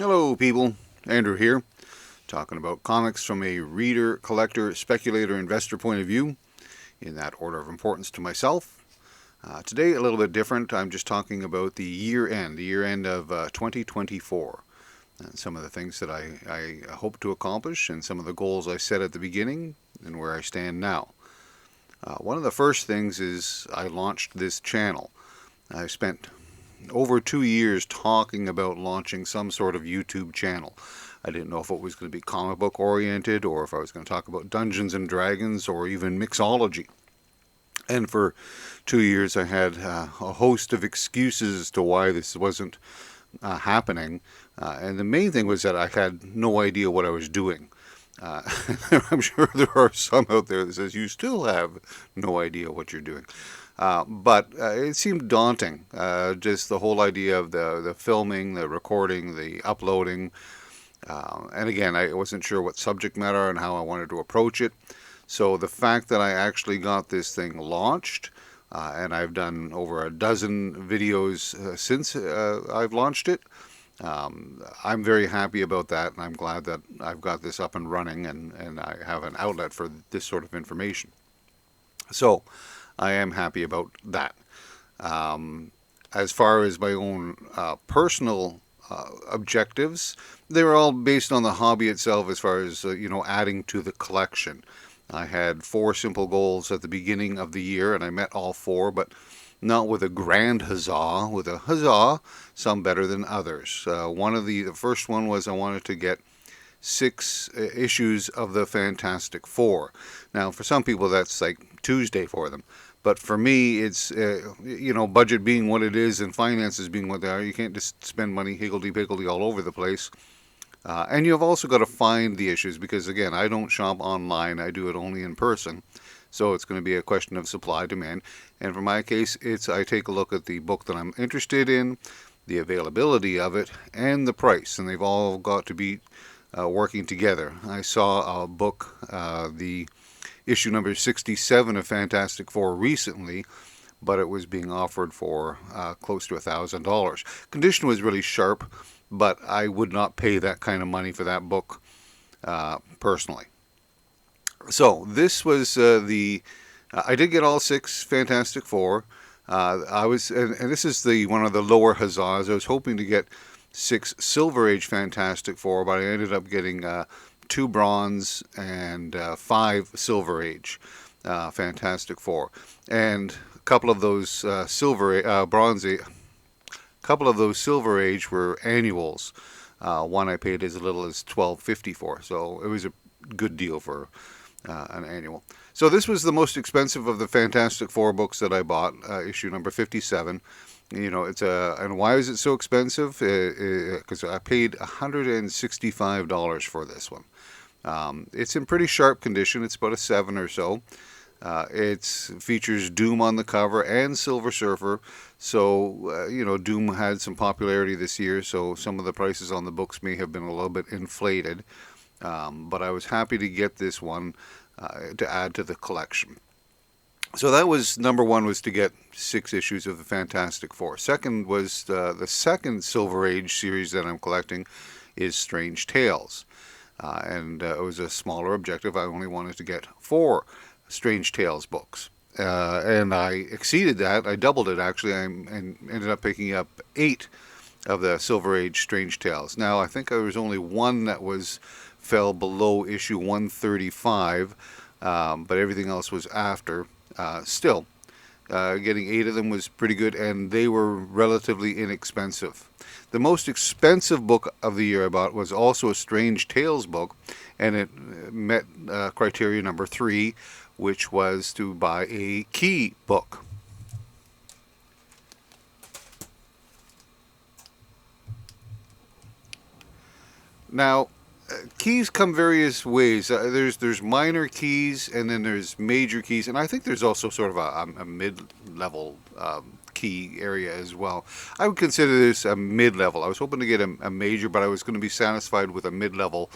Hello, people. Andrew here, talking about comics from a reader, collector, speculator, investor point of view, in that order of importance to myself. Today, a little bit different. I'm just talking about the year end of 2024, and some of the things that I hope to accomplish, and some of the goals I set at the beginning, and where I stand now. One of the first things is I launched this channel. I spent over 2 years talking about launching some sort of YouTube channel. I didn't know if it was going to be comic book oriented or if I was going to talk about Dungeons and Dragons or even mixology. And for 2 years, I had a host of excuses as to why this wasn't happening. And the main thing was that I had no idea what I was doing. Uh, I'm sure there are some out there that says you still have no idea what you're doing. But it seemed daunting, just the whole idea of the filming, the recording, the uploading. And again, I wasn't sure what subject matter and how I wanted to approach it. So the fact that I actually got this thing launched, and I've done over a dozen videos since I've launched it, I'm very happy about that, and I'm glad that I've got this up and running and I have an outlet for this sort of information. So I am happy about that. As far as my own personal objectives, they were all based on the hobby itself as far as, adding to the collection. I had 4 simple goals at the beginning of the year, and I met all 4, but not with a grand huzzah, with a huzzah, some better than others. The first one was I wanted to get 6 issues of the Fantastic Four. Now, for some people, that's like Tuesday for them. But for me, it's, budget being what it is and finances being what they are, you can't just spend money higgledy-piggledy all over the place. And you've also got to find the issues because, again, I don't shop online. I do it only in person. So it's going to be a question of supply, demand. And for my case, I take a look at the book that I'm interested in, the availability of it, and the price. And they've all got to be working together. I saw a book, the issue number 67 of Fantastic Four recently, but it was being offered for close to $1,000. Condition was really sharp, but I would not pay that kind of money for that book personally. So this was I did get all 6 Fantastic Four. And this is one of the lower huzzahs. I was hoping to get 6 Silver Age Fantastic Four, but I ended up getting 2 Bronze and 5 Silver Age Fantastic Four, and a couple of those couple of those Silver Age were annuals. One I paid as little as $12.50 for, so it was a good deal for an annual. So this was the most expensive of the Fantastic Four books that I bought, issue number 57. And why is it so expensive? Because I paid $165 for this one. It's in pretty sharp condition. It's about a 7 or so. It features Doom on the cover and Silver Surfer. So, Doom had some popularity this year, so some of the prices on the books may have been a little bit inflated. But I was happy to get this one to add to the collection. So that was number one, was to get 6 issues of the Fantastic Four. Second was the second Silver Age series that I'm collecting is Strange Tales. And it was a smaller objective. I only wanted to get 4 Strange Tales books. And I exceeded that. I doubled it, actually, and ended up picking up 8 of the Silver Age Strange Tales. Now, I think there was only one that fell below issue 135, but everything else was after. Still, getting 8 of them was pretty good, and they were relatively inexpensive. The most expensive book of the year I bought was also a Strange Tales book, and it met criteria number 3, which was to buy a Key book. Now, keys come various ways. There's minor keys, and then there's major keys, and I think there's also sort of a mid-level key area as well. I would consider this a mid-level. I was hoping to get a major, but I was going to be satisfied with a mid-level.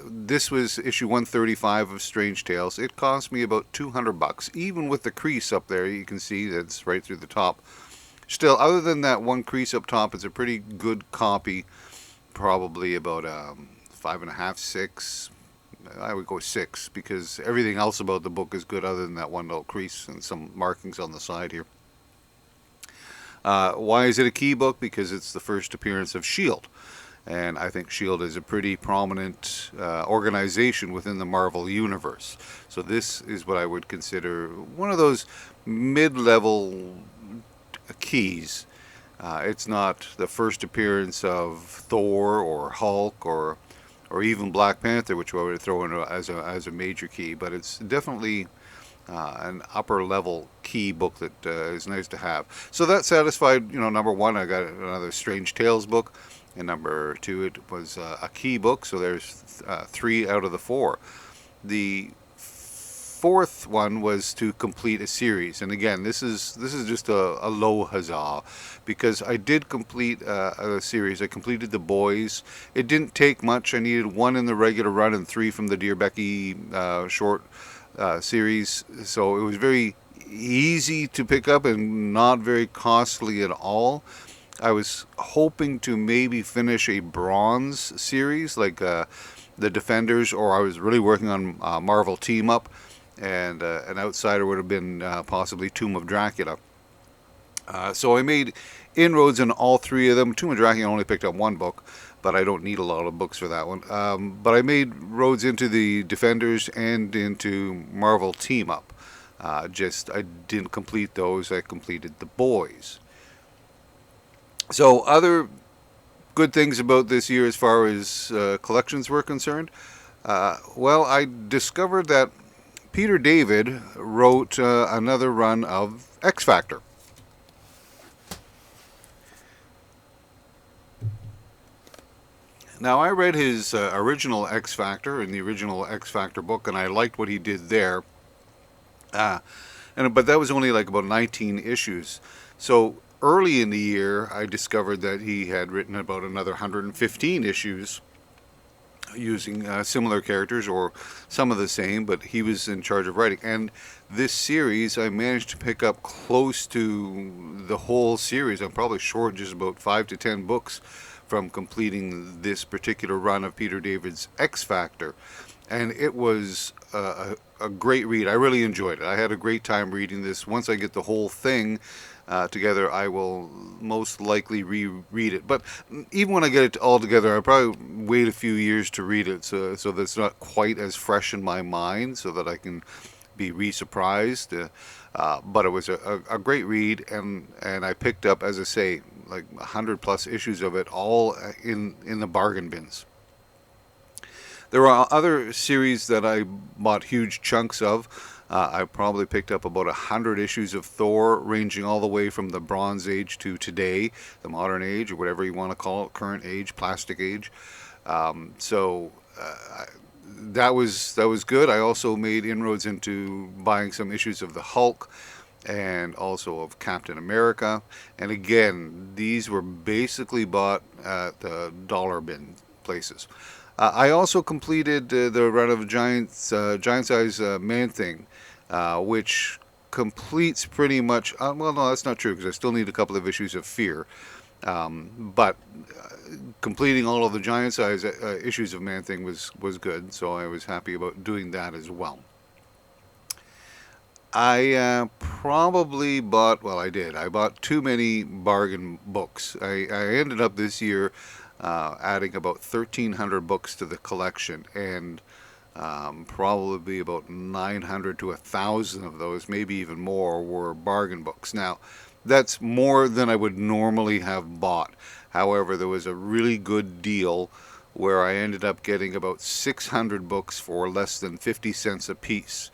This was issue 135 of Strange Tales. It cost me about $200, even with the crease up there. You can see that's right through the top. still, other than that one crease up top, it's a pretty good copy. Probably about 5.5, 6. I would go 6 because everything else about the book is good other than that one little crease and some markings on the side here. Why is it a key book? Because it's the first appearance of S.H.I.E.L.D. And I think S.H.I.E.L.D. is a pretty prominent organization within the Marvel Universe. So this is what I would consider one of those mid-level keys. It's not the first appearance of Thor or Hulk or even Black Panther, which I would throw in as a major key, but it's definitely an upper level key book that is nice to have. So that satisfied, number one, I got another Strange Tales book, and number two, it was a key book. So there's 3 out of the 4. The fourth one was to complete a series, and again, this is just a low huzzah, because I did complete a series. I completed The Boys. It didn't take much. I needed 1 in the regular run and 3 from the Dear Becky short series, so it was very easy to pick up and not very costly at all. I was hoping to maybe finish a bronze series like the Defenders, or I was really working on Marvel Team Up, and an outsider would have been possibly Tomb of Dracula. So I made inroads in all 3 of them. Tomb of Dracula I only picked up 1 book, but I don't need a lot of books for that one. But I made roads into the Defenders and into Marvel Team Up. I didn't complete those. I completed The Boys. So other good things about this year as far as collections were concerned. Well, I discovered that Peter David wrote another run of X Factor. Now, I read his original X Factor in the original X Factor book, and I liked what he did there. But that was only like about 19 issues. So early in the year, I discovered that he had written about another 115 issues using similar characters or some of the same, but he was in charge of writing. And this series, I managed to pick up close to the whole series. I'm probably short just about 5 to 10 books from completing this particular run of Peter David's X Factor. And it was a great read. I really enjoyed it. I had a great time reading this. Once I get the whole thing together, I will most likely reread it. But even when I get it all together, I'll probably wait a few years to read it, so that it's not quite as fresh in my mind, so that I can be re-surprised. But it was a great read, and I picked up, as I say, like 100 plus issues of it, all in the bargain bins. There are other series that I bought huge chunks of. I probably picked up about 100 issues of Thor, ranging all the way from the Bronze Age to today, the modern age, or whatever you want to call it, current age, plastic age. So that was good. I also made inroads into buying some issues of the Hulk and also of Captain America. And again, these were basically bought at the dollar bin places. I also completed the run of Giant Size Man-Thing, which completes pretty much... well, no, that's not true, because I still need a couple of issues of Fear. But completing all of the Giant Size issues of Man-Thing was good, so I was happy about doing that as well. I probably bought... well, I did. I bought too many bargain books. I ended up this year... adding about 1,300 books to the collection, and probably about 900 to 1,000 of those, maybe even more, were bargain books. Now, that's more than I would normally have bought. However, there was a really good deal where I ended up getting about 600 books for less than 50 cents a piece.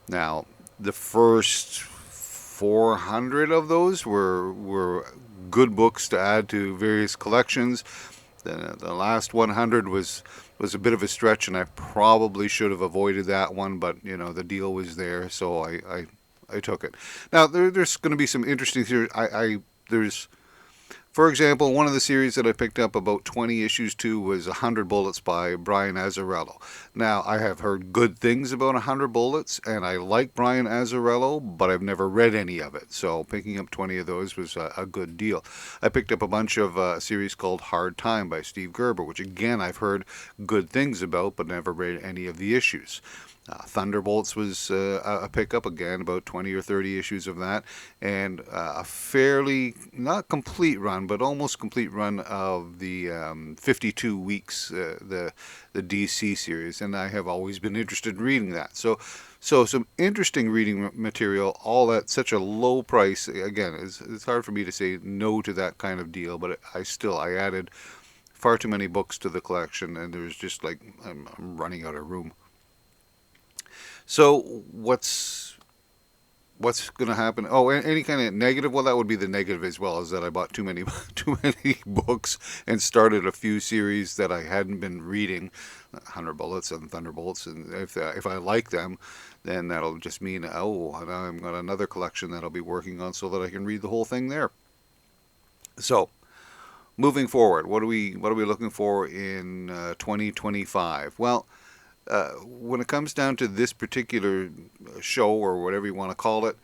Now, the first 400 of those were good books to add to various collections. The last 100 was a bit of a stretch, and I probably should have avoided that one, but the deal was there, so I took it. Now there's going to be some interesting theories. There's For example, one of the series that I picked up about 20 issues to was 100 Bullets by Brian Azzarello. Now, I have heard good things about 100 Bullets, and I like Brian Azzarello, but I've never read any of it. So picking up 20 of those was a good deal. I picked up a bunch of a series called Hard Time by Steve Gerber, which again I've heard good things about, but never read any of the issues. Thunderbolts was a pickup, again, about 20 or 30 issues of that, and a fairly, not complete run, but almost complete run of the 52 weeks, the DC series, and I have always been interested in reading that. So some interesting reading material, all at such a low price. Again, it's hard for me to say no to that kind of deal, but I added far too many books to the collection, and there's just like, I'm running out of room. So what's going to happen? Oh, any kind of negative? Well, that would be the negative as well, is that I bought too many too many books and started a few series that I hadn't been reading, 100 Bullets and Thunderbolts, and if I like them, then that'll just mean, oh, now I've got another collection that I'll be working on so that I can read the whole thing there. So, moving forward, what are we looking for in 2025? Well, when it comes down to this particular show, or whatever you want to call it,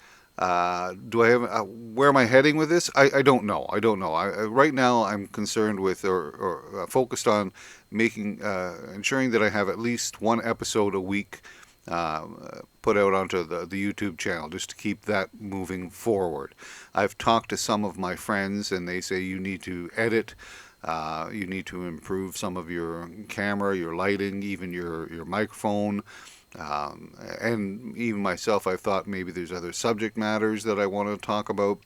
do I have where am I heading with this? I don't know. Right now I'm concerned with or focused on making ensuring that I have at least one episode a week put out onto the YouTube channel, just to keep that moving forward. I've talked to some of my friends, and they say you need to edit. You need to improve some of your camera, your lighting, even your microphone. And even myself, I've thought maybe there's other subject matters that I want to talk about.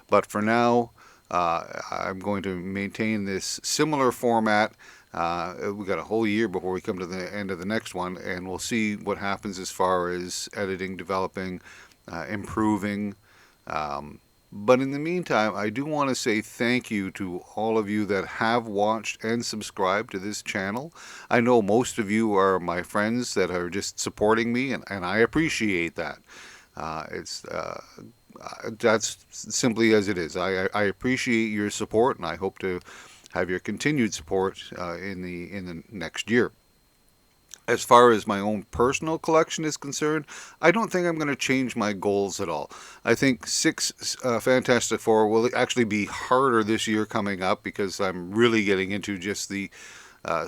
But for now, I'm going to maintain this similar format. We've got a whole year before we come to the end of the next one, and we'll see what happens as far as editing, developing, improving. But in the meantime, I do want to say thank you to all of you that have watched and subscribed to this channel. I know most of you are my friends that are just supporting me, and I appreciate that. That's simply as it is. I appreciate your support, and I hope to have your continued support in the next year. As far as my own personal collection is concerned, I don't think I'm going to change my goals at all. I think 6 Fantastic Four will actually be harder this year coming up, because I'm really getting into just the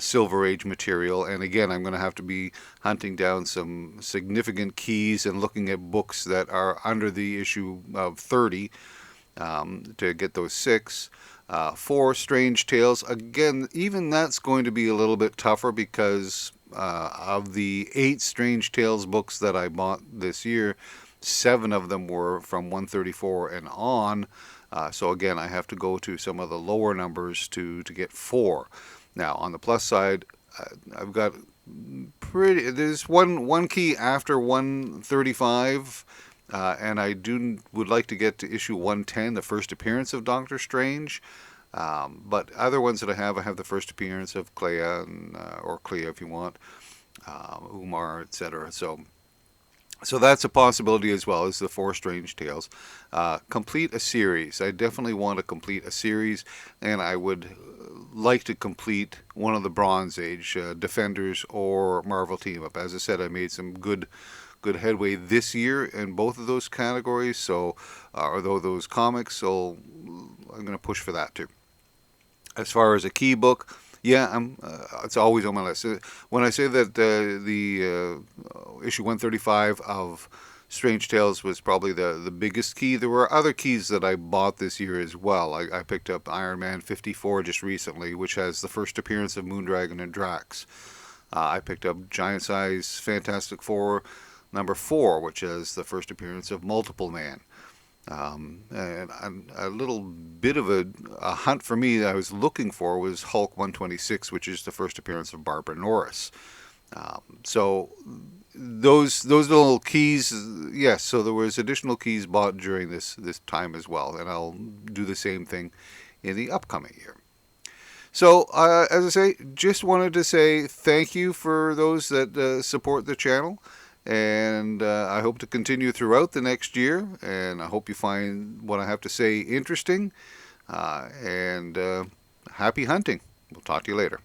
Silver Age material, and again I'm going to have to be hunting down some significant keys and looking at books that are under the issue of 30 to get those 6. 4 Strange Tales, again, even that's going to be a little bit tougher, because of the 8 Strange Tales books that I bought this year, 7 of them were from 134 and on. So again, I have to go to some of the lower numbers to get 4. Now, on the plus side, I've got there's one key after 135, and I would like to get to issue 110, the first appearance of Doctor Strange. But other ones that I have the first appearance of Clea, or Clea if you want, Umar, etc. So that's a possibility as well as the 4 Strange Tales. Complete a series. I definitely want to complete a series, and I would like to complete one of the Bronze Age, Defenders or Marvel Team Up. As I said, I made some good headway this year in both of those categories, so or those comics, so I'm going to push for that too. As far as a key book, yeah, it's always on my list. When I say that the issue 135 of Strange Tales was probably the biggest key, there were other keys that I bought this year as well. I picked up Iron Man 54 just recently, which has the first appearance of Moondragon and Drax. I picked up Giant Size Fantastic Four number 4, which has the first appearance of Multiple Man. And a little bit of a hunt for me that I was looking for was Hulk 126, which is the first appearance of Barbara Norris. So those little keys, yes. So there was additional keys bought during this time as well, and I'll do the same thing in the upcoming year. So as I say, just wanted to say thank you for those that support the channel. And I hope to continue throughout the next year, and I hope you find what I have to say interesting. and happy hunting. We'll talk to you later.